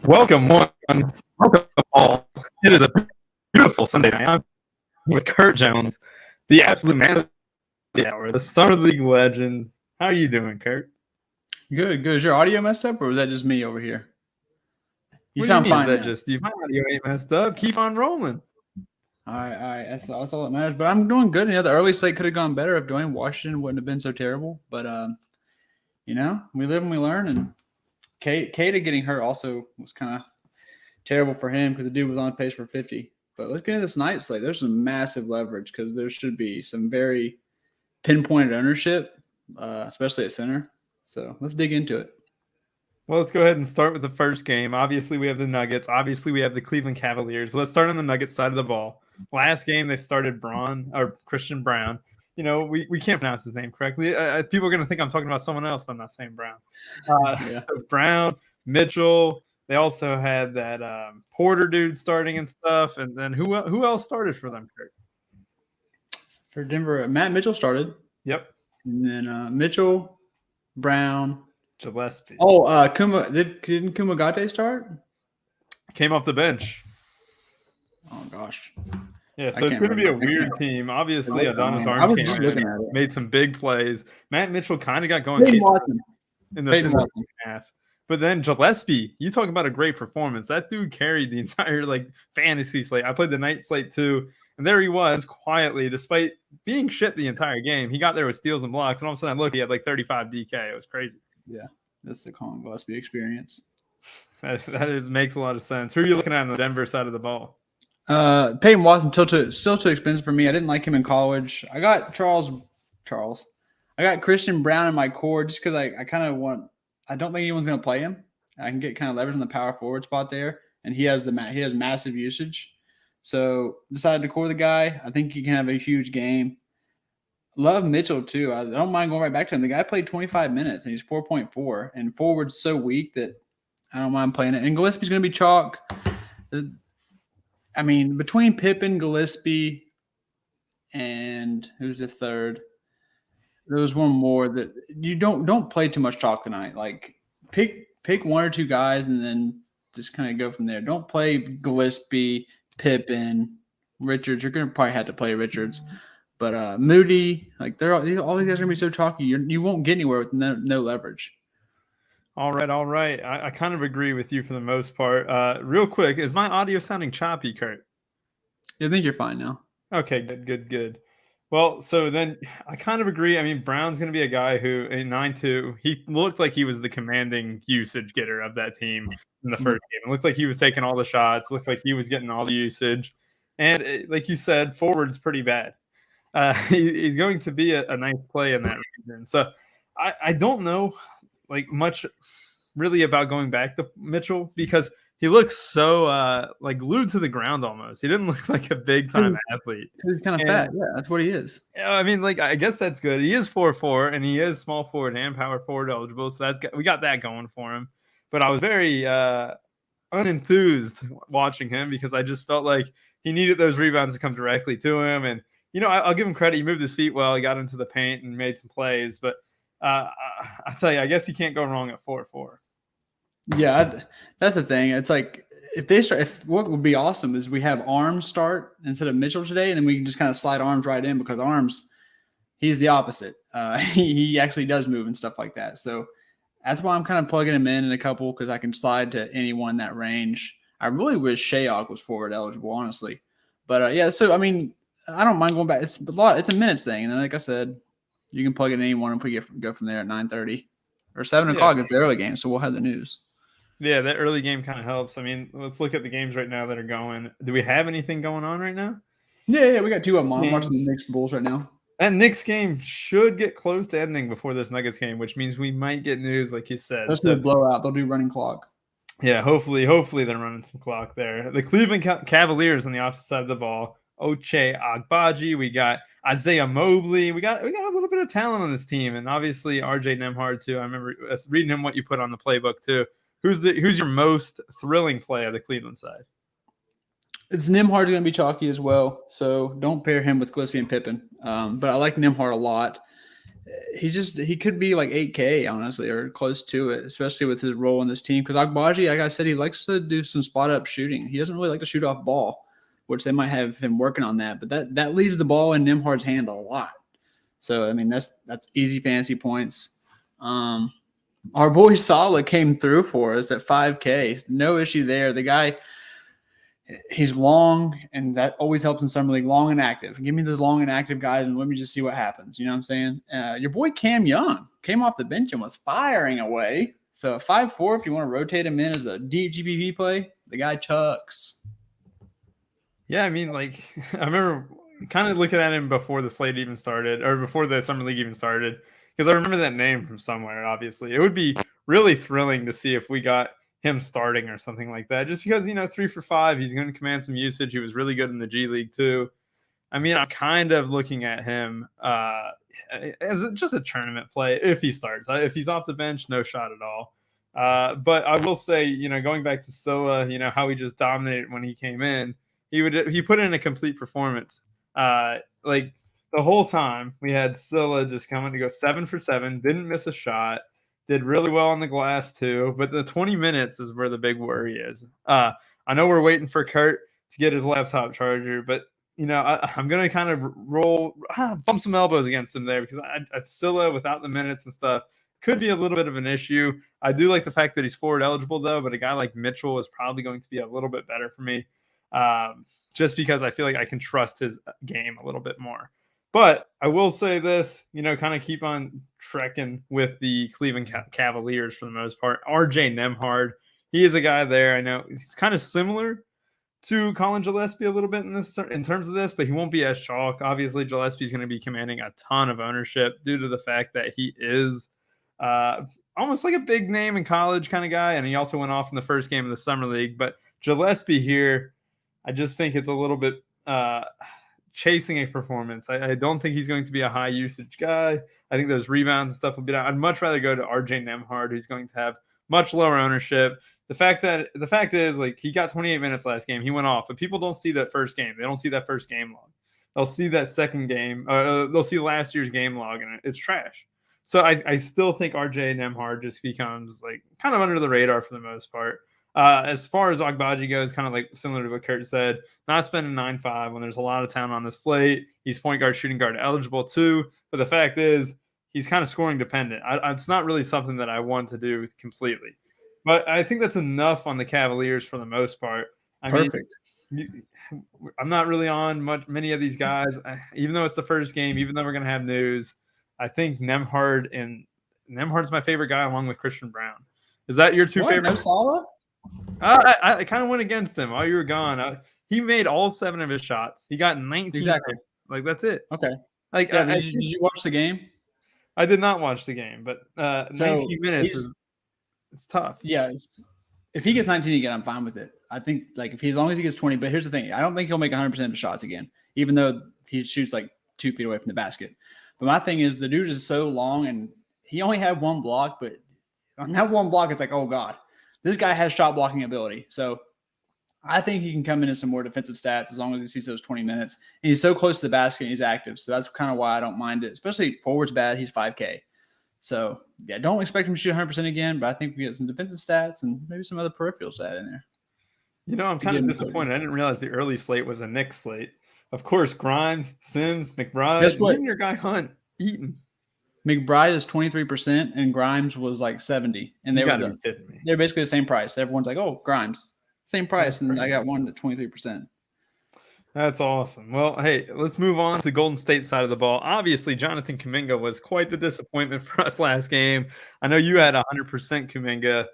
Welcome all. It is a beautiful Sunday night. I'm with Kurt Jones, the absolute man of the hour, the Summer League legend. How are you doing, Kurt? Good. Is your audio messed up, or is that just me over here? You sound fine. Is that just you? My audio ain't messed up. Keep on rolling. All right. That's all that matters. But I'm doing good. The early slate could have gone better if Dwayne Washington wouldn't have been so terrible. But we live and we learn. And Kata getting hurt also was kind of terrible for him because the dude was on pace for 50. But let's get into this night slate. There's some massive leverage because there should be some very pinpointed ownership, especially at center. So let's dig into it. Well, let's go ahead and start with the first game. Obviously, we have the Nuggets. Obviously, we have the Cleveland Cavaliers. But let's start on the Nuggets side of the ball. Last game, they started Christian Brown. You know, we can't pronounce his name correctly. People are going to think I'm talking about someone else, but I'm not saying Brown. So Brown, Mitchell. They also had that Porter dude starting and stuff. And then who else started for them, Kurt? For Denver, Matt Mitchell started. Yep. And then Mitchell, Brown, Gillespie. Oh, didn't Kumagate start? Came off the bench. Oh gosh. Yeah, so it's going to be a weird team. Obviously, Adonis Armstrong made some big plays. Matt Mitchell kind of got going in the second half. But then Gillespie, you talk about a great performance. That dude carried the entire fantasy slate. I played the night slate too, and there he was quietly, despite being shit the entire game. He got there with steals and blocks, and all of a sudden, he had 35 DK. It was crazy. Yeah, that's the Colin Gillespie experience. That makes a lot of sense. Who are you looking at on the Denver side of the ball? Peyton Watson still too expensive for me. I didn't like him in college. I got Charles. I got Christian Brown in my core just because I kind of want. I don't think anyone's going to play him. I can get kind of leverage in the power forward spot there, and he has massive usage. So decided to core the guy. I think he can have a huge game. Love Mitchell too. I don't mind going right back to him. The guy played 25 minutes and he's 4.4, and forward's so weak that I don't mind playing it. And Gillespie's going to be chalk. I mean, between Pippen, Gillespie, and who's the third? There was one more that you don't play too much chalk tonight. Pick one or two guys and then just kind of go from there. Don't play Gillespie, Pippen, Richards. You're going to probably have to play Richards. But Moody, all these guys are going to be so chalky. You won't get anywhere with no leverage. All right. I kind of agree with you for the most part. Real quick, is my audio sounding choppy, Kurt? I think you're fine now. Okay, good. Well, so then I kind of agree. I mean, Brown's going to be a guy who, in 9-2, he looked like he was the commanding usage getter of that team in the first game. It looked like he was taking all the shots. Looked like he was getting all the usage. And like you said, forward's pretty bad. He's going to be a nice play in that region. So I don't know much really about going back to Mitchell because he looks so glued to the ground almost. He didn't look like a big time athlete. He's kind of fat. Yeah, that's what he is. I mean, I guess that's good. He is 4'4", and he is small forward and power forward eligible. So we got that going for him. But I was very unenthused watching him because I just felt like he needed those rebounds to come directly to him. And I'll give him credit. He moved his feet well. He got into the paint and made some plays. But I tell you, I guess you can't go wrong at 4'4". Yeah, that's the thing. It's if what would be awesome is we have Arms start instead of Mitchell today, and then we can just kind of slide Arms right in because Arms, he's the opposite. He actually does move and stuff like that. So that's why I'm kind of plugging him in a couple because I can slide to anyone in that range. I really wish Shayok was forward eligible, honestly. But so I mean, I don't mind going back. It's a minutes thing, and then like I said, you can plug in anyone if we go from there at 9:30 or 7 o'clock. It's the early game, so we'll have the news. Yeah, that early game kind of helps. I mean, let's look at the games right now that are going. Do we have anything going on right now? Yeah, we got two of them on. I'm watching the Knicks Bulls right now. That Knicks game should get close to ending before this Nuggets game, which means we might get news, like you said. That's a blowout. They'll do running clock. Yeah, hopefully they're running some clock there. The Cleveland Cavaliers on the opposite side of the ball. Ochai Agbaji. We got Isaiah Mobley. We got a little bit of talent on this team, and obviously RJ Nembhard too. I remember reading him what you put on the playbook too. Who's your most thrilling play of the Cleveland side? It's Nimhard's going to be chalky as well, so don't pair him with Gillespie and Pippen. But I like Nimhard a lot. He could be like 8K, honestly, or close to it, especially with his role in this team. Because Agbaji, like I said, he likes to do some spot-up shooting. He doesn't really like to shoot off ball, which they might have him working on that. But that leaves the ball in Nimhard's hand a lot. So, I mean, that's easy fantasy points. Our boy Sala came through for us at 5K. No issue there. The guy – he's long, and that always helps in summer league. Long and active. Give me those long and active guys, and let me just see what happens. You know what I'm saying? Your boy Cam Young came off the bench and was firing away. So 5'4", if you want to rotate him in as a deep GPP play, the guy chucks. Yeah, I mean, like I remember kind of looking at him before the slate even started, or before the summer league even started, because I remember that name from somewhere. Obviously, it would be really thrilling to see if we got him starting or something like that, just because 3 for 5, he's going to command some usage. He was really good in the G League too. I mean, I'm kind of looking at him as just a tournament play if he starts. If he's off the bench, no shot at all. But I will say, going back to Scylla, how he just dominated when he came in. He put in a complete performance. Like the whole time we had Scylla just coming to go 7 for 7, didn't miss a shot. Did really well on the glass too, but the 20 minutes is where the big worry is. I know we're waiting for Kurt to get his laptop charger, but I'm gonna kind of bump some elbows against him there, because Scylla without the minutes and stuff could be a little bit of an issue. I do like the fact that he's forward eligible though, but a guy like Mitchell is probably going to be a little bit better for me, just because I feel like I can trust his game a little bit more. But I will say this, kind of keep on trekking with the Cleveland Cavaliers for the most part. RJ Nembhard, he is a guy there. I know he's kind of similar to Colin Gillespie a little bit in terms of this, but he won't be as chalk. Obviously, Gillespie's going to be commanding a ton of ownership due to the fact that he is almost like a big name in college kind of guy, and he also went off in the first game of the summer league. But Gillespie here, I just think it's a little bit chasing a performance. I don't think he's going to be a high usage guy. I think those rebounds and stuff will be down. I'd much rather go to RJ Nembhard, who's going to have much lower ownership. The fact is, like, he got 28 minutes last game. He went off, but people don't see that first game. They don't see that first game log. They'll see that second game. They'll see last year's game log, and it's trash. So I still think RJ Nembhard just becomes like kind of under the radar for the most part. As far as Agbaji goes, kind of like similar to what Kurt said, not spending 9.5 when there's a lot of talent on the slate. He's point guard, shooting guard eligible too. But the fact is, he's kind of scoring dependent. It's not really something that I want to do completely. But I think that's enough on the Cavaliers for the most part. Perfect. I'm not really on many of these guys, even though it's the first game, even though we're going to have news. I think Nembhard's my favorite guy along with Christian Brown. Is that your two favorite? No Sala? I kind of went against him while you were gone. He made all 7 of his shots. He got 19. Exactly. Like, that's it. Okay. Like, did you watch the game? I did not watch the game, but 19 minutes it's tough. Yeah. If he gets 19 again, I'm fine with it. I think as long as he gets 20, but here's the thing. I don't think he'll make 100% of his shots again, even though he shoots like 2 feet away from the basket. But my thing is, the dude is so long, and he only had 1 block, but on that 1 block, it's like, oh God, this guy has shot blocking ability. So I think he can come into some more defensive stats as long as he sees those 20 minutes. And he's so close to the basket and he's active. So that's kind of why I don't mind it, especially forward's bad. He's 5K. So yeah, don't expect him to shoot 100% again, but I think we get some defensive stats and maybe some other peripheral stat in there. I'm kind of disappointed. I didn't realize the early slate was a Knicks slate. Of course, Grimes, Sims, McBride, even your guy Hunt, Eaton. McBride is 23% and Grimes was like 70%. And they're basically the same price. Everyone's like, oh, Grimes, same price. And I got one at 23%. That's awesome. Well, hey, let's move on to the Golden State side of the ball. Obviously, Jonathan Kuminga was quite the disappointment for us last game. I know you had 100% Kuminga.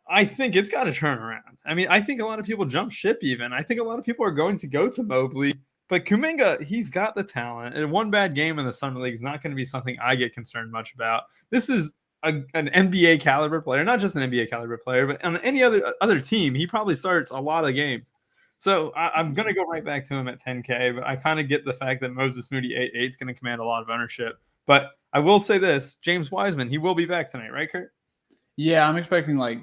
I think it's got to turn around. I mean, I think a lot of people jump ship even. I think a lot of people are going to go to Mobley. But Kuminga, he's got the talent. And 1 bad game in the Summer League is not going to be something I get concerned much about. This is an NBA caliber player, not just an NBA caliber player, but on any other team, he probably starts a lot of games. So I'm going to go right back to him at 10K, but I kind of get the fact that Moses Moody 8.8 is going to command a lot of ownership. But I will say this, James Wiseman, he will be back tonight, right, Kurt? Yeah, I'm expecting like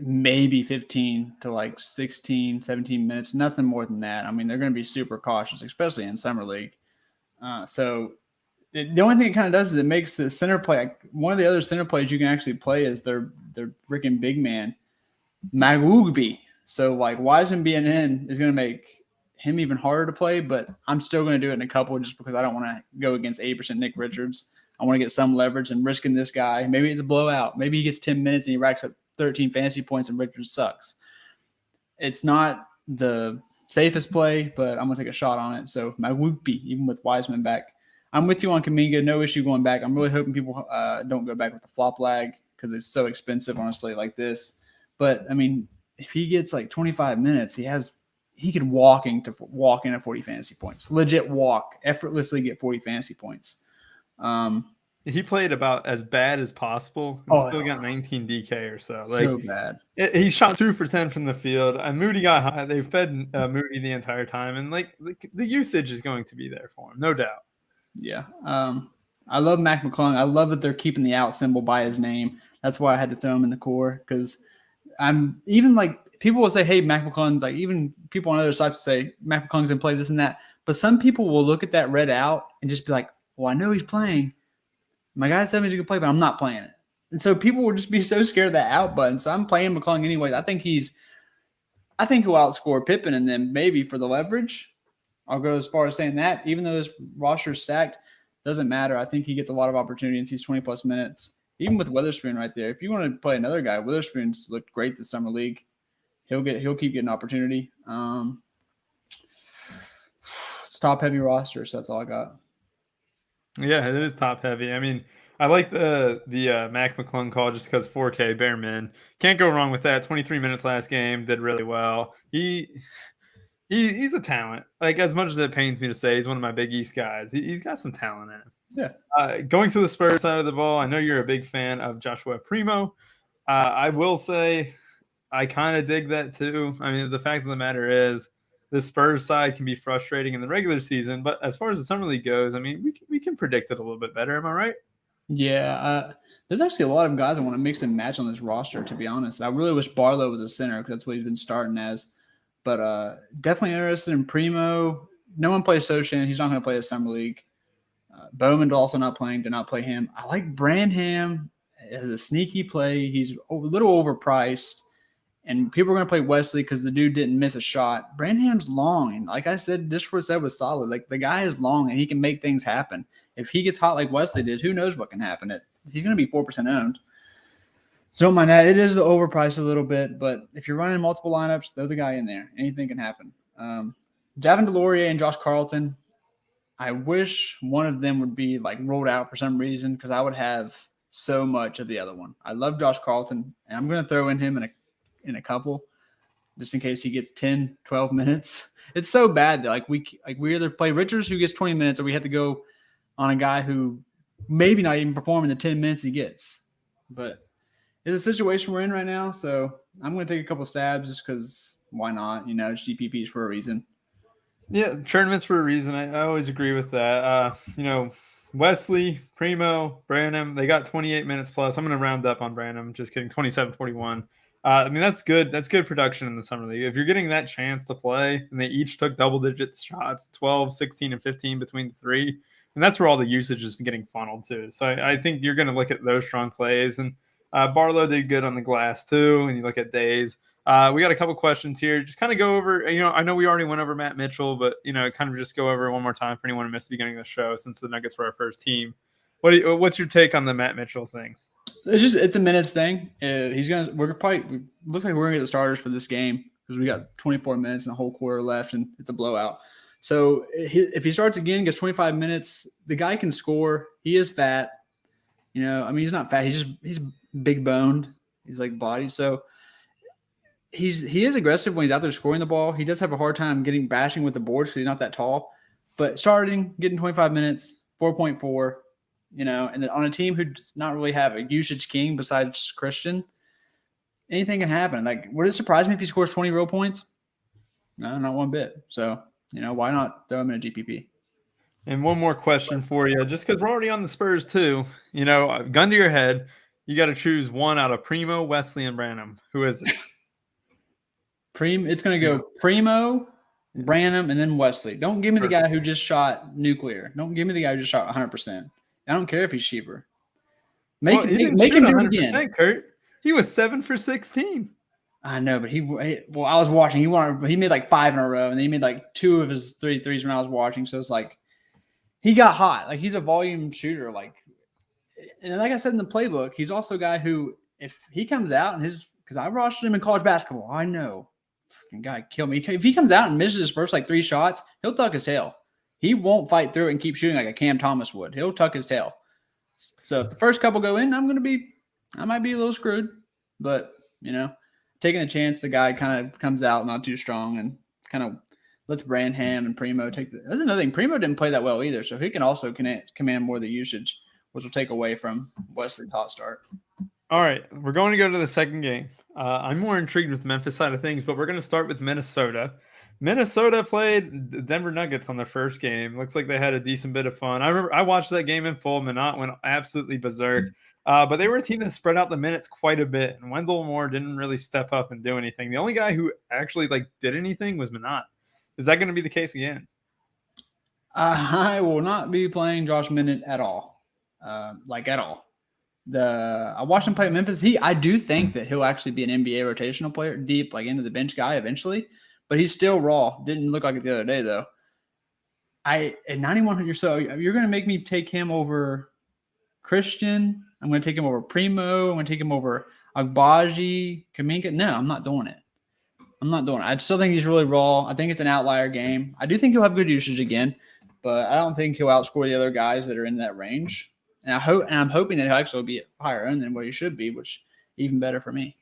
maybe 15 to like 16, 17 minutes, nothing more than that. I mean, they're going to be super cautious, especially in summer league. The only thing it kind of does is it makes the center play. Like, one of the other center plays you can actually play is their freaking big man, Magwugbi. So like Wiseman being in is going to make him even harder to play, but I'm still going to do it in a couple just because I don't want to go against 80% Nick Richards. I want to get some leverage and risking this guy. Maybe it's a blowout. Maybe he gets 10 minutes and he racks up 13 fantasy points and Richards sucks. It's not the safest play, but I'm going to take a shot on it. So Magwugbi, even with Wiseman back. I'm with you on Kuminga. No issue going back. I'm really hoping people don't go back with the flop lag because it's so expensive on a slate like this. But, I mean, if he gets like 25 minutes, he could walk into 40 fantasy points. Legit walk, effortlessly get 40 fantasy points. He played about as bad as possible and still got 19 DK or so. So bad. He shot 2 for 10 from the field, and Moody got high. They fed Moody the entire time, and like the usage is going to be there for him, no doubt. Yeah. I love Mac McClung. I love that they're keeping the out symbol by his name. That's why I had to throw him in the core, because I'm even like people will say, hey, Mac McClung, like even people on other sites will say Mac McClung's gonna play this and that. But some people will look at that red out and just be like, well, I know he's playing. My guy said he's gonna play, but I'm not playing it. And so people will just be so scared of that out button. So I'm playing McClung anyway. I think he'll outscore Pippen, and then maybe for the leverage, I'll go as far as saying that, even though this roster is stacked, doesn't matter. I think he gets a lot of opportunity and sees 20-plus minutes. Even with Witherspoon right there, if you want to play another guy, Witherspoon's looked great this summer league. He'll keep getting opportunity. It's top-heavy roster, so that's all I got. Yeah, it is top-heavy. I mean, I like the Mac McClung call just because 4K bare min. Can't go wrong with that. 23 minutes last game, did really well. He's a talent. Like, as much as it pains me to say, he's one of my Big East guys. He's got some talent in him. Yeah. Going to the Spurs side of the ball, I know you're a big fan of Joshua Primo. I will say I kind of dig that too. I mean, the fact of the matter is the Spurs side can be frustrating in the regular season, but as far as the summer league goes, I mean, we can predict it a little bit better. Am I right? Yeah. There's actually a lot of guys I want to mix and match on this roster, to be honest. I really wish Barlow was a center because that's what he's been starting as. But definitely interested in Primo. No one plays Sochan. He's not going to play the summer league. Bowman also not playing. Did not play him. I like Branham as a sneaky play. He's a little overpriced. And people are going to play Wesley because the dude didn't miss a shot. Branham's long. And like I said, this was solid. Like, the guy is long and he can make things happen. If he gets hot like Wesley did, who knows what can happen. He's going to be 4% owned. So don't mind that. It is overpriced a little bit, but if you're running multiple lineups, throw the guy in there. Anything can happen. Javin DeLaurier and Josh Carlton, I wish one of them would be like rolled out for some reason because I would have so much of the other one. I love Josh Carlton, and I'm going to throw in him in a couple just in case he gets 10, 12 minutes. It's so bad that we either play Richards who gets 20 minutes or we have to go on a guy who maybe not even performing the 10 minutes he gets. But it's a situation we're in right now, so I'm going to take a couple stabs just because why not? It's GPPs for a reason. Yeah, tournaments for a reason. I always agree with that. Wesley, Primo, Branham, they got 28 minutes plus. I'm going to round up on Branham. Just kidding, 27-41. I mean, that's good. That's good production in the summer league. If you're getting that chance to play, and they each took double-digit shots, 12, 16, and 15 between the three, and that's where all the usage is getting funneled to. So I think you're going to look at those strong plays, and Barlow did good on the glass too, and you look at Days. We got a couple questions here. Just kind of go over, I know we already went over Matt Mitchell, but, kind of just go over one more time for anyone who missed the beginning of the show since the Nuggets were our first team. What's your take on the Matt Mitchell thing? It's a minutes thing. Looks like we're going to get the starters for this game because we got 24 minutes and a whole quarter left, and it's a blowout. So if he starts again, gets 25 minutes, the guy can score. He is fat. He's not fat. He's big boned. He's like body. So he is aggressive when he's out there scoring the ball. He does have a hard time bashing with the boards because he's not that tall. But getting 25 minutes, 4.4, and then on a team who does not really have a usage king besides Christian, anything can happen. Like, would it surprise me if he scores 20 real points? No, not one bit. So, why not throw him in a GPP? And one more question for you, just because we're already on the Spurs too. Gun to your head, You got to choose one out of Primo, Wesley, and Branham. Who is it? It's going to go Primo, Branham, and then Wesley. Don't give me the guy who just shot nuclear. Don't give me the guy who just shot 100%. I don't care if he's cheaper. Make him do it again. Kurt. He was 7 for 16. I know, but I was watching. He made like 5 in a row, and then he made like 2 of his 3 threes when I was watching. So it's like he got hot. Like he's a volume shooter. And like I said in the playbook, he's also a guy who, if he comes out and because I watched him in college basketball, I know, freaking guy kill me. If he comes out and misses his first like 3 shots, he'll tuck his tail. He won't fight through it and keep shooting like a Cam Thomas would. He'll tuck his tail. So if the first couple go in, I might be a little screwed, but taking a chance, the guy kind of comes out not too strong and kind of lets Branham and Primo take the. That's another thing. Primo didn't play that well either, so he can also command more of the usage, which will take away from Wesley's hot start. All right, we're going to go to the second game. I'm more intrigued with the Memphis side of things, but we're going to start with Minnesota. Minnesota played the Denver Nuggets on their first game. Looks like they had a decent bit of fun. I remember I watched that game in full. Minot went absolutely berserk. But they were a team that spread out the minutes quite a bit, and Wendell Moore didn't really step up and do anything. The only guy who actually did anything was Minot. Is that going to be the case again? I will not be playing Josh Minott at all. At all. I watched him play at Memphis. I do think that he'll actually be an NBA rotational player, deep, into the bench guy eventually. But he's still raw. Didn't look like it the other day, though. At 9,100 or so, you're going to make me take him over Christian. I'm going to take him over Primo. I'm going to take him over Agbaji, Kaminga. No, I'm not doing it. I still think he's really raw. I think it's an outlier game. I do think he'll have good usage again, but I don't think he'll outscore the other guys that are in that range. And I'm hoping that he'll actually be higher end than what he should be, which even better for me.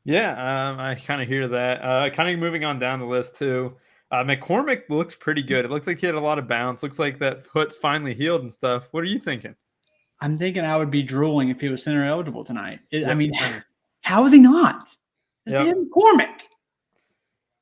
Yeah, I kind of hear that. Kind of moving on down the list too. McCormick looks pretty good. It looks like he had a lot of bounce. Looks like that foot's finally healed and stuff. What are you thinking? I'm thinking I would be drooling if he was center eligible tonight. How is he not? It's Dan McCormick.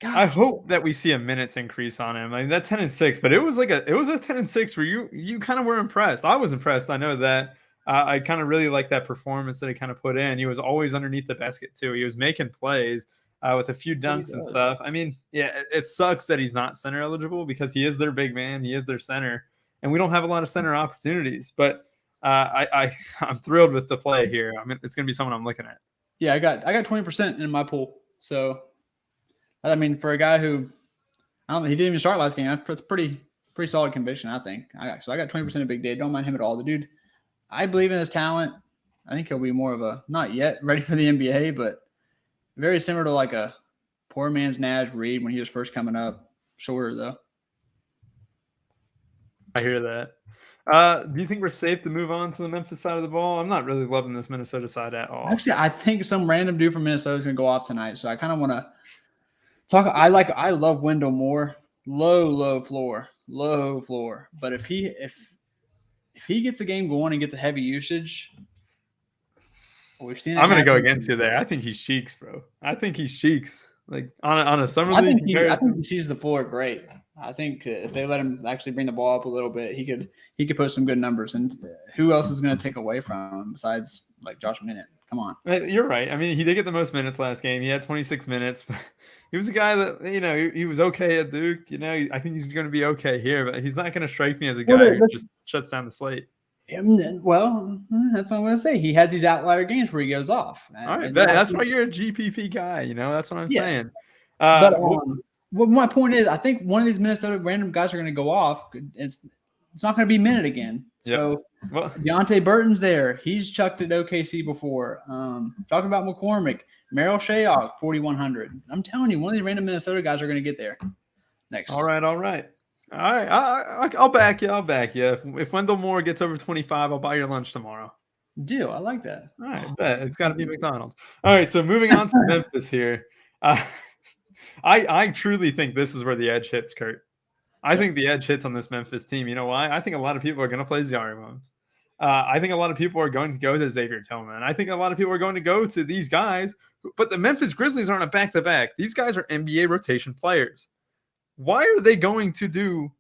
God. I hope that we see a minutes increase on him. I mean, that 10-6, but it was a 10-6 where you kind of were impressed. I was impressed. I know that. I kind of really like that performance that he kind of put in. He was always underneath the basket too. He was making plays with a few dunks and stuff. I mean, yeah, it sucks that he's not center eligible because he is their big man. He is their center, and we don't have a lot of center opportunities. But I'm thrilled with the play here. I mean, it's going to be someone I'm looking at. Yeah, I got 20% in my pool. So, I mean, for a guy who he didn't even start last game. That's pretty solid conviction, I think. I got 20% of Big Dave. Don't mind him at all. The dude. I believe in his talent. I think he'll be more of a, not yet ready for the NBA, but very similar to a poor man's Naj Reid when he was first coming up. Shorter, though. I hear that. Do you think we're safe to move on to the Memphis side of the ball? I'm not really loving this Minnesota side at all. Actually, I think some random dude from Minnesota is going to go off tonight, so I kind of want to talk. I love Wendell Moore. Low floor. But if he gets the game going and gets a heavy usage, we've seen it. I'm going to go against you there. I think he's cheeks, bro. I think he's cheeks. On a summer league comparison. I think he sees the floor great. I think if they let him actually bring the ball up a little bit, he could post some good numbers. And who else is going to take away from him besides Josh Minott? Come on. You're right. I mean, he did get the most minutes last game. He had 26 minutes. But he was a guy that, he was okay at Duke. I think he's going to be okay here, but he's not going to strike me as a guy who just shuts down the slate. Well, that's what I'm going to say. He has these outlier games where he goes off. All right, that's why you're a GPP guy. That's what I'm saying. Well, my point is, I think one of these Minnesota random guys are going to go off. It's not going to be Minott again. So Deontay Burton's there. He's chucked at OKC before. Talking about McCormick, Merrill Shayok, 4,100. I'm telling you, one of these random Minnesota guys are going to get there next. All right. I'll back you. If Wendell Moore gets over 25, I'll buy your lunch tomorrow. Deal. I like that. All right, bet. It's got to be McDonald's. All right, so moving on to Memphis here. I truly think this is where the edge hits, Kurt. I think the edge hits on this Memphis team. You know why? I think a lot of people are going to play Ziaire Williams. I think a lot of people are going to go to Xavier Tillman. I think a lot of people are going to go to these guys. But the Memphis Grizzlies aren't a back-to-back. These guys are NBA rotation players. Why are they going to do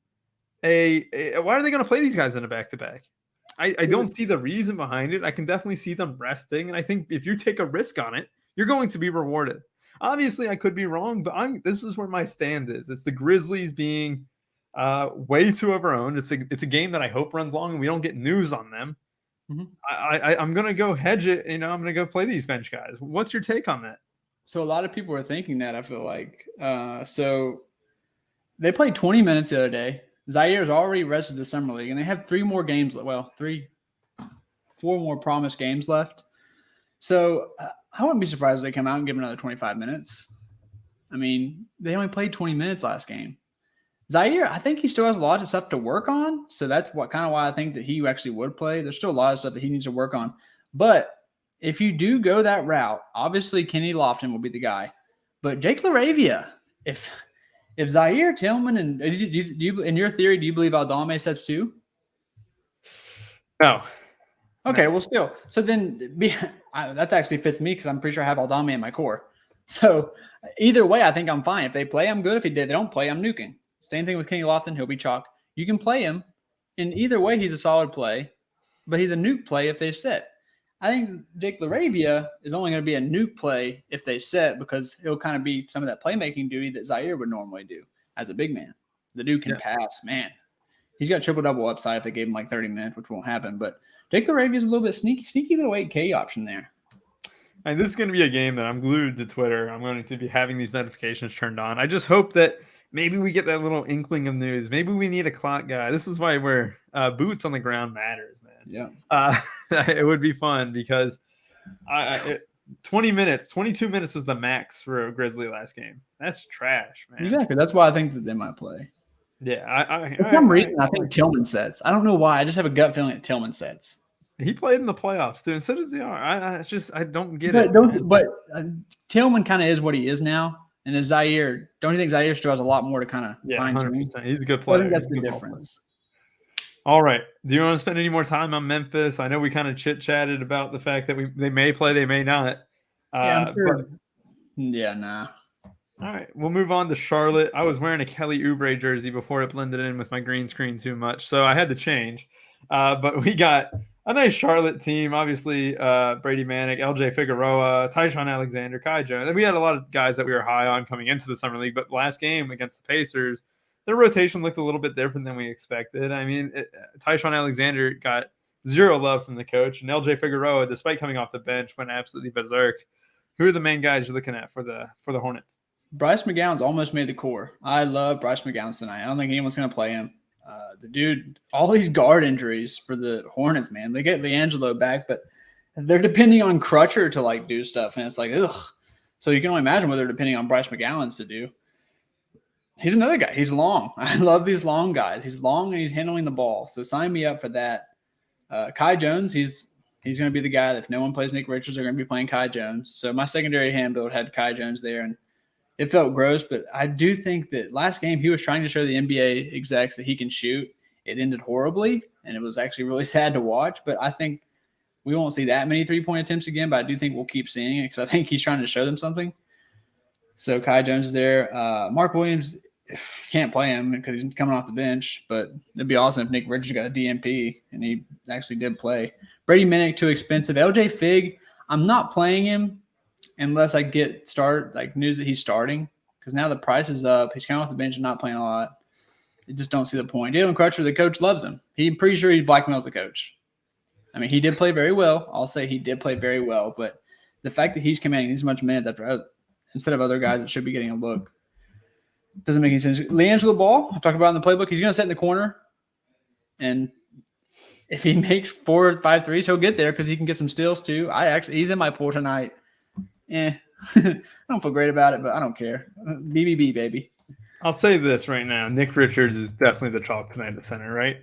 why are they going to play these guys in a back-to-back? I don't see the reason behind it. I can definitely see them resting, and I think if you take a risk on it, you're going to be rewarded. Obviously, I could be wrong, but this is where my stand is. It's the Grizzlies being way too overowned. It's a game that I hope runs long and we don't get news on them. Mm-hmm. I'm gonna go hedge it. I'm gonna go play these bench guys. What's your take on that? So a lot of people are thinking that, I feel like. So they played 20 minutes the other day. Zaire's already rested the summer league, and they have 3 more games. Well, 4 more promised games left. So I wouldn't be surprised if they come out and give him another 25 minutes. I mean, they only played 20 minutes last game. Zaire, I think he still has a lot of stuff to work on. So that's why I think that he actually would play. There's still a lot of stuff that he needs to work on. But if you do go that route, obviously Kenny Lofton will be the guy. But Jake LaRavia, if Zaire Tillman and do you, in your theory, do you believe Aldama sets too? No. Okay, well, still. So then that actually fits me because I'm pretty sure I have Aldama in my core. So either way, I think I'm fine. If they play, I'm good. If they don't play, I'm nuking. Same thing with Kenny Lofton. He'll be chalk. You can play him. In either way, he's a solid play, but he's a nuke play if they set. I think Jake LaRavia is only going to be a nuke play if they set because he'll kind of be some of that playmaking duty that Zaire would normally do as a big man. The dude can pass, man. He's got triple-double upside if they gave him like 30 minutes, which won't happen. But Jake LaRavia is a little bit sneaky little 8K option there. And this is going to be a game that I'm glued to Twitter. I'm going to be having these notifications turned on. I just hope that maybe we get that little inkling of news. Maybe we need a clock guy. This is why we're boots on the ground matters, man. Yeah. It would be fun because 22 minutes was the max for a Grizzly last game. That's trash, man. Exactly. That's why I think that they might play. Yeah. For some reason, I think Tillman sets. I don't know why. I just have a gut feeling that Tillman sets. He played in the playoffs too, and so does the I don't get it. But Tillman kind of is what he is now. And as Zaire, don't you think Zaire still has a lot more to kind of find? 100%. He's a good player. I think that's the difference. All right. Do you want to spend any more time on Memphis? I know we kind of chit-chatted about the fact that they may play, they may not. Yeah, I'm sure. Nah. All right. We'll move on to Charlotte. I was wearing a Kelly Oubre jersey before it blended in with my green screen too much, so I had to change. But we got a nice Charlotte team. Obviously, Brady Manick, LJ Figueroa, Tyshawn Alexander, Kai Jones. And we had a lot of guys that we were high on coming into the summer league. But last game against the Pacers, their rotation looked a little bit different than we expected. I mean, Tyshawn Alexander got 0 love from the coach, and LJ Figueroa, despite coming off the bench, went absolutely berserk. Who are the main guys you're looking at for the Hornets? Bryce McGowan's almost made the core. I love Bryce McGowan tonight. I don't think anyone's going to play him. The dude, all these guard injuries for the Hornets, man. They get LiAngelo back, but they're depending on Crutcher to like do stuff, and it's like, ugh. So you can only imagine what they're depending on Bryce McGowan's to do. He's another guy. He's long. I love these long guys. He's long and he's handling the ball. So sign me up for that. Kai Jones, he's going to be the guy that if no one plays Nick Richards, they're going to be playing Kai Jones. So my secondary hand build had Kai Jones there, and it felt gross, but I do think that last game he was trying to show the NBA execs that he can shoot. It ended horribly, and it was actually really sad to watch. But I think we won't see that many three-point attempts again, but I do think we'll keep seeing it because I think he's trying to show them something. So Kai Jones is there. Mark Williams, can't play him because he's coming off the bench, but it'd be awesome if Nick Richards got a DMP, and he actually did play. Brady Manick, too expensive. LJ Fig, I'm not playing him unless I get news that he's starting, because now the price is up. He's coming off the bench and not playing a lot. I just don't see the point. Jalen Crutcher, the coach loves him. I'm pretty sure he blackmails the coach. I mean, he did play very well. I'll say he did play very well, but the fact that he's commanding these much minutes instead of other guys that should be getting a look doesn't make any sense. LiAngelo Ball, I talked about in the playbook, he's going to sit in the corner, and if he makes 4 or 5 threes, he'll get there because he can get some steals too. He's in my pool tonight. I don't feel great about it, but I don't care. BBB, baby. I'll say this right now. Nick Richards is definitely the chalk tonight at the center, right?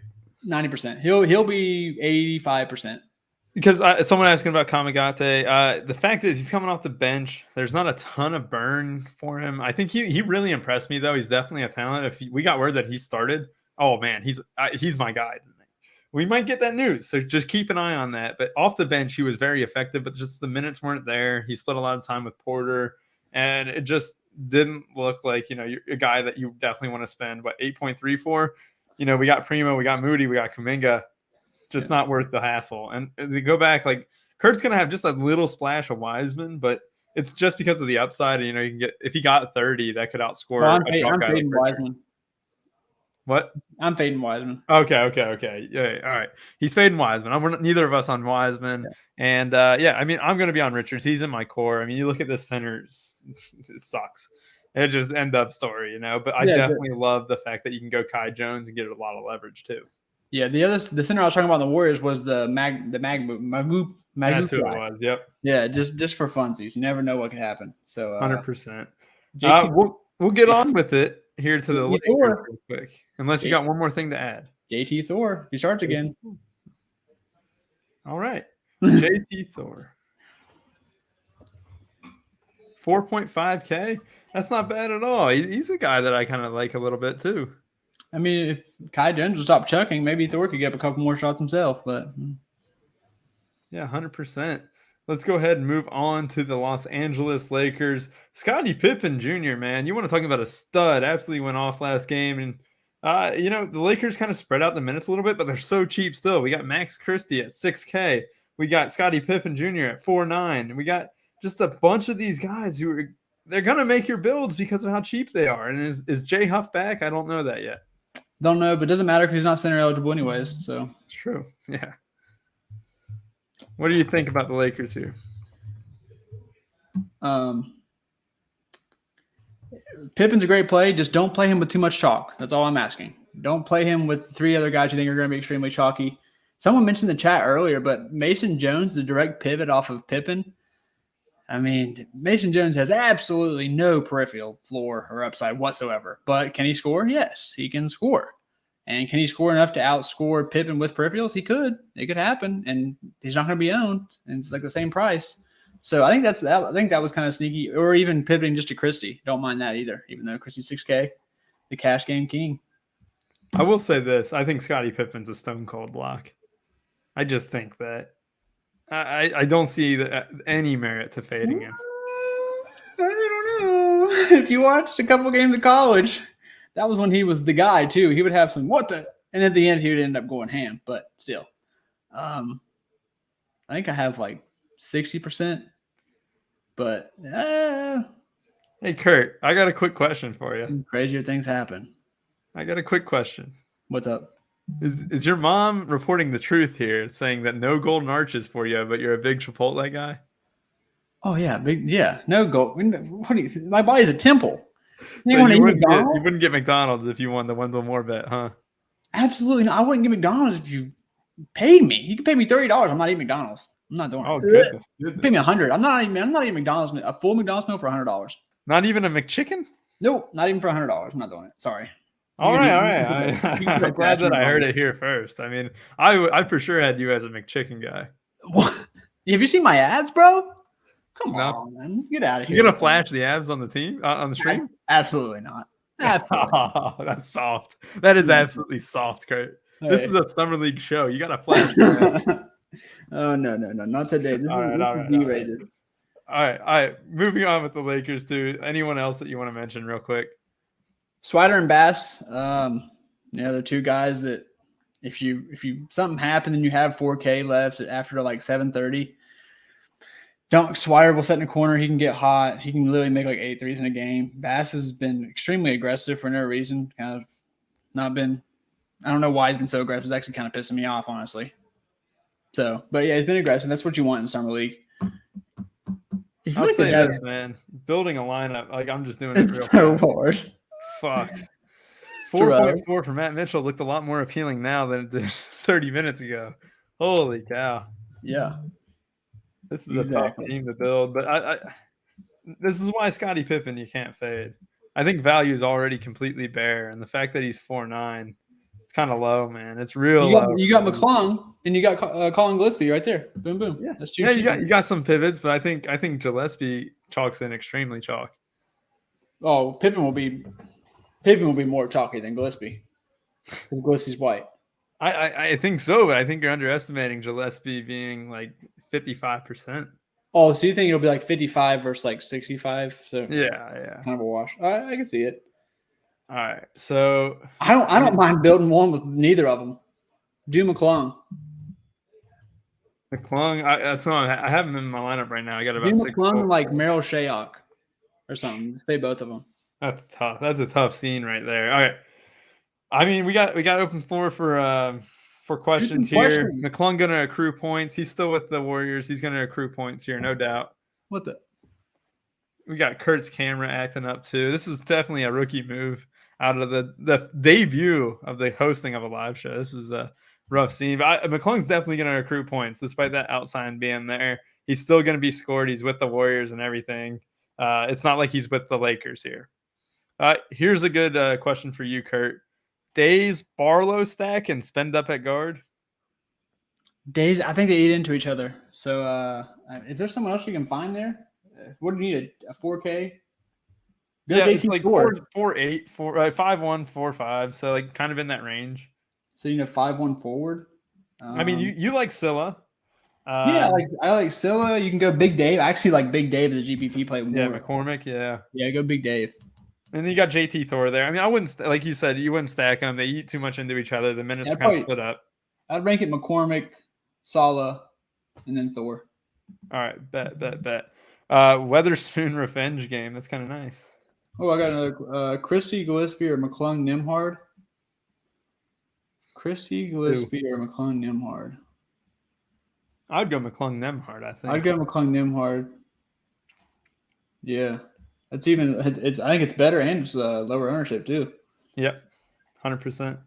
90%. He'll be 85%. Because someone asking about Kamagate, the fact is he's coming off the bench. There's not a ton of burn for him. I think he really impressed me, though. He's definitely a talent. If we got word that he started, oh, man, he's my guy. We might get that news, so just keep an eye on that. But off the bench, he was very effective, but just the minutes weren't there. He split a lot of time with Porter, and it just didn't look like, you're a guy that you definitely want to spend, 8.3 for? We got Primo, we got Moody, we got Kuminga. just not worth the hassle. And they go back, like Kurt's gonna have just a little splash of Wiseman, but it's just because of the upside. You know, you can get if he got 30, that could outscore Well, a chalk I'm guy like fading Pritchard. Wiseman. What? I'm fading Wiseman. Okay. Yeah, all right. He's fading Wiseman. We're neither of us on Wiseman. Yeah. And I mean, I'm going to be on Richards. He's in my core. I mean, you look at this center, it sucks. It just end up story, you know. But I definitely love the fact that you can go Kai Jones and get a lot of leverage too. Yeah, the center I was talking about in the Warriors was the Magu. That's who it was. Yep. Yeah, just for funsies. You never know what could happen. So 100%. We'll get on with it here to the Lakers real quick. Unless you got one more thing to add. JT Thor, he starts again. All right, JT Thor. 4.5K. That's not bad at all. He's a guy that I kind of like a little bit too. I mean, if Kai Jones will stop chucking, maybe Thor could get up a couple more shots himself. But yeah, 100%. Let's go ahead and move on to the Los Angeles Lakers. Scotty Pippen Jr., man, you want to talk about a stud? Absolutely went off last game, and the Lakers kind of spread out the minutes a little bit, but they're so cheap still. We got Max Christie at 6K. We got Scotty Pippen Jr. at 4.9. And we got just a bunch of these guys they're going to make your builds because of how cheap they are. And is Jay Huff back? I don't know that yet. Don't know, but it doesn't matter because he's not center eligible anyways. So it's true. Yeah. What do you think about the Lakers here? Pippen's a great play. Just don't play him with too much chalk. That's all I'm asking. Don't play him with three other guys you think are going to be extremely chalky. Someone mentioned in the chat earlier, but Mason Jones, the direct pivot off of Pippen. I mean, Mason Jones has absolutely no peripheral floor or upside whatsoever. But can he score? Yes, he can score. And can he score enough to outscore Pippen with peripherals? He could. It could happen. And he's not going to be owned. And it's like the same price. So I think that was kind of sneaky. Or even pivoting just to Christie. Don't mind that either, even though Christie's 6K, the cash game king. I will say this. I think Scottie Pippen's a stone cold block. I just think that. I don't see any merit to fading him. I don't know. If you watched a couple games of college, that was when he was the guy too. He would have some and at the end he would end up going ham. But still, I think I have like 60%. But hey Kurt, I got a quick question for you. Some crazier things happen. I got a quick question. What's up? Is your mom reporting the truth here, saying that no golden arches for you, but you're a big Chipotle guy? Oh yeah, no gold. My body's a temple. So you wouldn't get McDonald's if you won the Wendell Moore bet, huh? Absolutely not. I wouldn't get McDonald's if you paid me. You can pay me $30. I'm not eating McDonald's. I'm not doing it. Oh goodness. Pay me $100. I'm not eating McDonald's. A full McDonald's meal for $100. Not even a McChicken? Nope, not even for $100. I'm not doing it. Sorry. All right. I'm glad that I heard it here first. I mean, I for sure had you as a McChicken guy. What? Have you seen my abs, bro? Come on, man. Get out of here. You're going to flash the abs on the team, on the stream? Absolutely not. Absolutely. Oh, that's soft. That is absolutely soft, Kurt. Hey. This is a summer league show. You got to flash the Oh, no. Not today. This is B-rated. All right. Moving on with the Lakers, too. Anyone else that you want to mention real quick? Swider and Bass, they're two guys that if you something happened and you have 4K left after like 7:30, Swider will set in a corner. He can get hot. He can literally make like 8 threes in a game. Bass has been extremely aggressive for no reason. Kind of not been. I don't know why he's been so aggressive. It's actually kind of pissing me off, honestly. So, but yeah, he's been aggressive. That's what you want in summer league. I'll say this, man. Building a lineup, like I'm just doing it real so hard. Fuck. 4.4 for Matt Mitchell looked a lot more appealing now than it did 30 minutes ago. Holy cow. Yeah. This is a tough team to build, but this is why Scottie Pippen you can't fade. I think value is already completely bare, and the fact that he's 4.9, it's kind of low, man. It's real low. You got McClung, and you got Colin Gillespie right there. Boom, boom. Yeah, that's true. Yeah, you got some pivots, but I think Gillespie chalks in extremely chalk. Oh, Pippen will be more chalky than Gillespie. Because Gillespie's white. I think so, but I think you're underestimating Gillespie being like 55%. Oh, so you think it'll be like 55 versus like 65? So yeah, kind of a wash. I can see it. All right, so I don't mind building one with neither of them. Do McClung. McClung, I have him in my lineup right now. I got about Do 6. McClung like Merrill Shayok or something. Just pay both of them. That's tough. That's a tough scene right there. All right. I mean, we got open floor for questions here. McClung gonna accrue points. He's still with the Warriors. He's gonna accrue points here, no doubt. What the? We got Kurt's camera acting up too. This is definitely a rookie move out of the debut of the hosting of a live show. This is a rough scene. But McClung's definitely going to accrue points despite that outsign being there. He's still going to be scored. He's with the Warriors and everything. It's not like he's with the Lakers here. Here's a good question for you, Kurt. Days Barlow stack and spend up at guard? Days, I think they eat into each other. So is there someone else you can find there? What do you need? A 4K? Yeah, it's like 4'8", 5'1", 4'5", so like kind of in that range. So 5'1" forward. I mean, you like Scylla. Yeah, I like Scylla. You can go Big Dave. I actually like Big Dave as a GPP play more. Yeah, McCormick. Yeah, go Big Dave. And then you got JT Thor there. I mean, I wouldn't like you said. You wouldn't stack them. They eat too much into each other. The minutes are kind of split up. I'd rank it McCormick, Sala, and then Thor. All right, bet. Weatherspoon revenge game. That's kind of nice. Oh, I got another Christie Gillespie or McClung Nimhard. Christie Gillespie or McClung Nimhard. I'd go McClung Nimhard, I think. I'd go McClung Nimhard. Yeah. I think it's better and it's lower ownership too. Yep. 100%.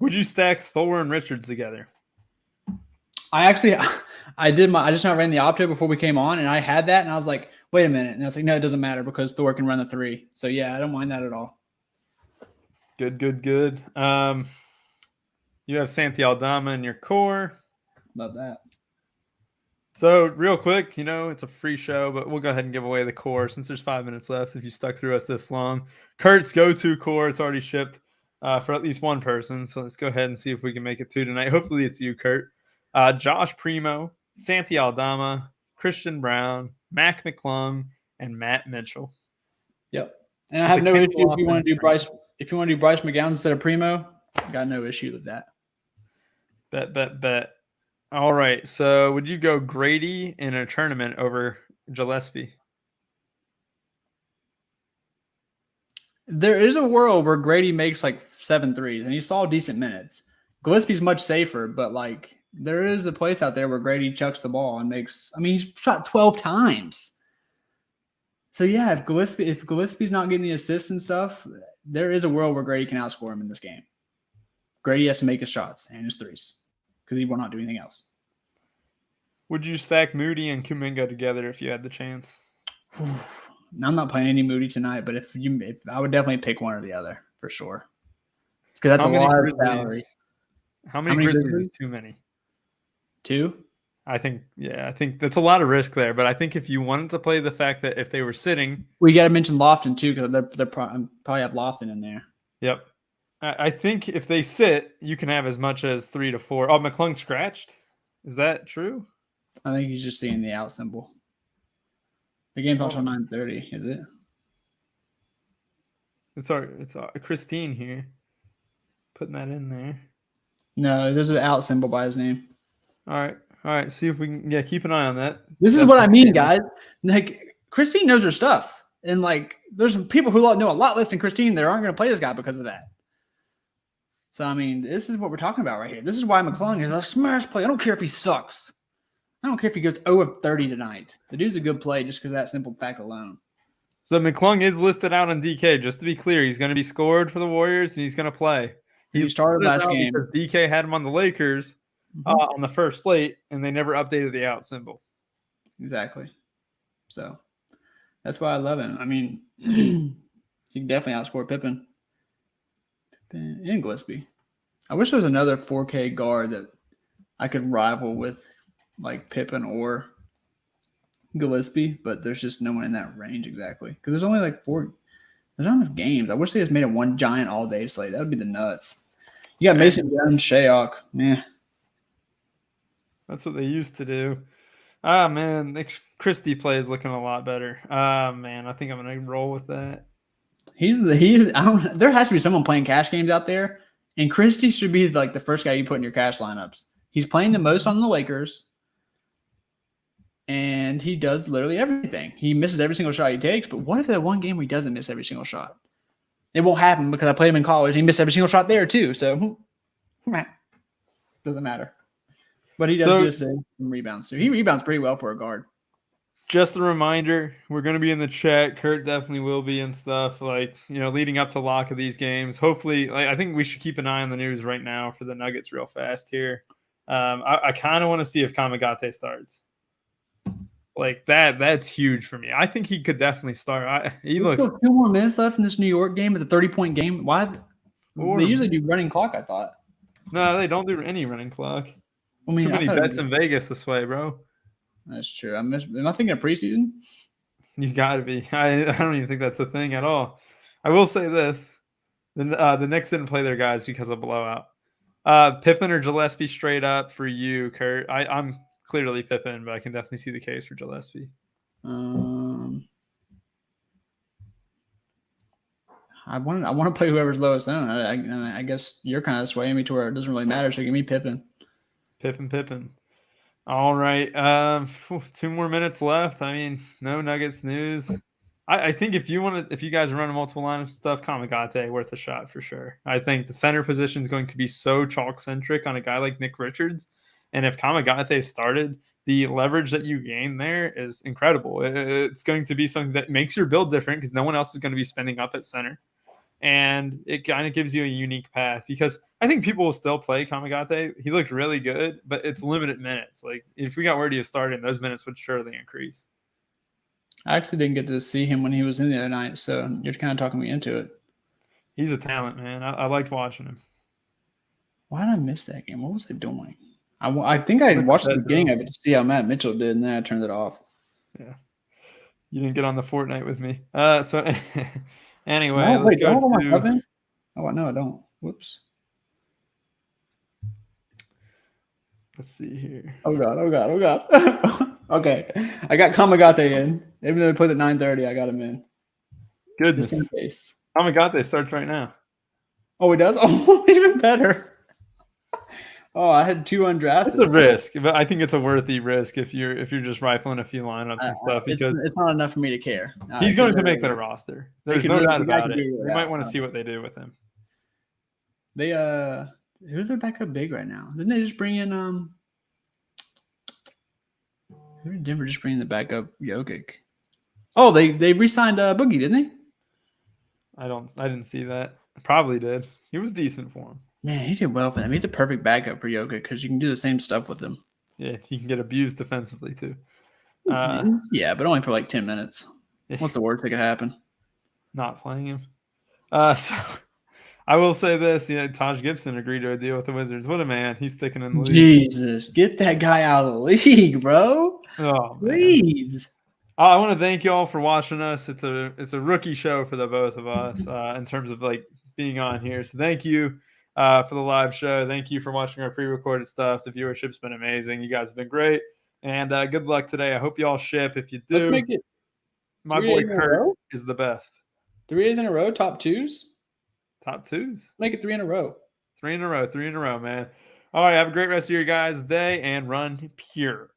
Would you stack Thor and Richards together? I just now ran the opto before we came on, and I had that, and I was like, wait a minute. And I was like, no, it doesn't matter because Thor can run the 3. So, yeah, I don't mind that at all. Good. You have Santi Aldama in your core. Love that. So, real quick, it's a free show, but we'll go ahead and give away the core since there's 5 minutes left if you stuck through us this long. Kurt's go-to core, it's already shipped for at least one person. So, let's go ahead and see if we can make it 2 tonight. Hopefully, it's you, Kurt. Josh Primo, Santi Aldama, Christian Brown, Mac McClung, and Matt Mitchell. Yep. And I have no issue if you want to do Bryce McGowan instead of Primo. Got no issue with that. Bet. All right. So would you go Grady in a tournament over Gillespie? There is a world where Grady makes like 7 threes, and he saw decent minutes. Gillespie's much safer, but there is a place out there where Grady chucks the ball and he's shot 12 times. So yeah, if Gillespie's not getting the assists and stuff, there is a world where Grady can outscore him in this game. Grady has to make his shots and his threes because he will not do anything else. Would you stack Moody and Kuminga together if you had the chance? I'm not playing any Moody tonight, but if I would definitely pick one or the other for sure. Because that's a lot of salary. How many Grizzlies is too many? 2? I think that's a lot of risk there. But I think if you wanted to play the fact that if they were sitting, we got to mention Lofton too because they're probably have Lofton in there. Yep, I think if they sit, you can have as much as 3 to 4. Oh, McClung scratched. Is that true? I think he's just seeing the out symbol. The game's until 9:30. Is it? It's Christine here, putting that in there. No, there's an out symbol by his name. All right. See if we can keep an eye on that. This is what I mean, guys. Christine knows her stuff. And there's people who know a lot less than Christine that aren't going to play this guy because of that. So, this is what we're talking about right here. This is why McClung is a smash play. I don't care if he sucks. I don't care if he goes 0 of 30 tonight. The dude's a good play just because of that simple fact alone. So McClung is listed out on DK. Just to be clear, he's going to be scored for the Warriors and he's going to play. He started last game. DK had him on the Lakers on the first slate, and they never updated the out symbol. Exactly. So that's why I love him. He can definitely outscore Pippen and Gillespie. I wish there was another 4K guard that I could rival with Pippen or Gillespie, but there's just no one in that range exactly. Because there's only 4. There's not enough games. I wish they just made it one giant all-day slate. That would be the nuts. You got Mason Jones, Shayok. That's what they used to do. Ah, man. Christie play is looking a lot better. Man. I think I'm going to roll with that. There has to be someone playing cash games out there, and Christie should be the first guy you put in your cash lineups. He's playing the most on the Lakers, and he does literally everything. He misses every single shot he takes, but what if that one game where he doesn't miss every single shot? It won't happen because I played him in college, and he missed every single shot there too, so doesn't matter. But he does get some rebounds too. He rebounds pretty well for a guard. Just a reminder, we're going to be in the chat. Kurt definitely will be and stuff, like, leading up to lock of these games. Hopefully, I think we should keep an eye on the news right now for the Nuggets real fast here. I kind of want to see if Kamagate starts. Like that's huge for me. I think he could definitely start. There's still 2 more minutes left in this New York game. It's a 30-point game. Why? They usually do running clock, I thought. No, they don't do any running clock. I mean, too many bets in Vegas this way, bro. That's true. Am I thinking of preseason? You got to be. I don't even think that's a thing at all. I will say this. The Knicks didn't play their guys because of blowout. Pippen or Gillespie straight up for you, Kurt. I'm clearly Pippen, but I can definitely see the case for Gillespie. I want to play whoever's lowest down. I guess you're kind of swaying me to where it doesn't really matter. So give me Pippen. Pippen. All right. 2 more minutes left. I mean, no Nuggets news. I think if you guys are running multiple lineup stuff, Kamagate worth a shot for sure. I think the center position is going to be so chalk centric on a guy like Nick Richards. And if Kamagate started, the leverage that you gain there is incredible. It's going to be something that makes your build different because no one else is going to be spending up at center. And it kind of gives you a unique path because I think people will still play Kamagate. He looked really good, but it's limited minutes. Like if we got word he was starting, those minutes would surely increase. I actually didn't get to see him when he was in the other night, so you're kind of talking me into it. He's a talent, man. I liked watching him. Why did I miss that game? What was I doing? I think I watched the beginning of it to see how Matt Mitchell did, and then I turned it off. Yeah. You didn't get on the Fortnite with me. So anyway, no, let's go to... Oh, no, I don't. Whoops. Let's see here. Oh, God. Okay. I got Kamagate in. Even though they put it at 9:30, I got him in. Goodness. Just in case. Kamagate starts right now. Oh, he does? Oh, even better. Oh, I had 2 undrafted. It's a risk, but I think it's a worthy risk if you're just rifling a few lineups and stuff because it's not enough for me to care. He's going to make that a roster. There's no doubt about it. You might want to see what they do with him. They who's their backup big right now? Didn't they just bring in who did Denver just bring in the backup Jokic? Oh, they re-signed Boogie, didn't they? I didn't see that. Probably did. He was decent for him. Man, he did well for them. He's a perfect backup for Jokic because you can do the same stuff with him. Yeah, he can get abused defensively too. Yeah, but only for like 10 minutes. What's the worst that could happen? Not playing him. So I will say this: Taj Gibson agreed to a deal with the Wizards. What a man! He's sticking in the league. Jesus, get that guy out of the league, bro. Oh, please. I want to thank you all for watching us. It's a rookie show for the both of us in terms of like being on here. So thank you. For the live show. Thank you for watching our pre-recorded stuff. The viewership's been amazing. You guys have been great. And good luck today. I hope you all ship. If you do, let's make it. My boy Kurt is the best. 3 days in a row, top 2s? Top 2s? Make it 3 in a row. 3 in a row, man. All right, have a great rest of your guys' day and run pure.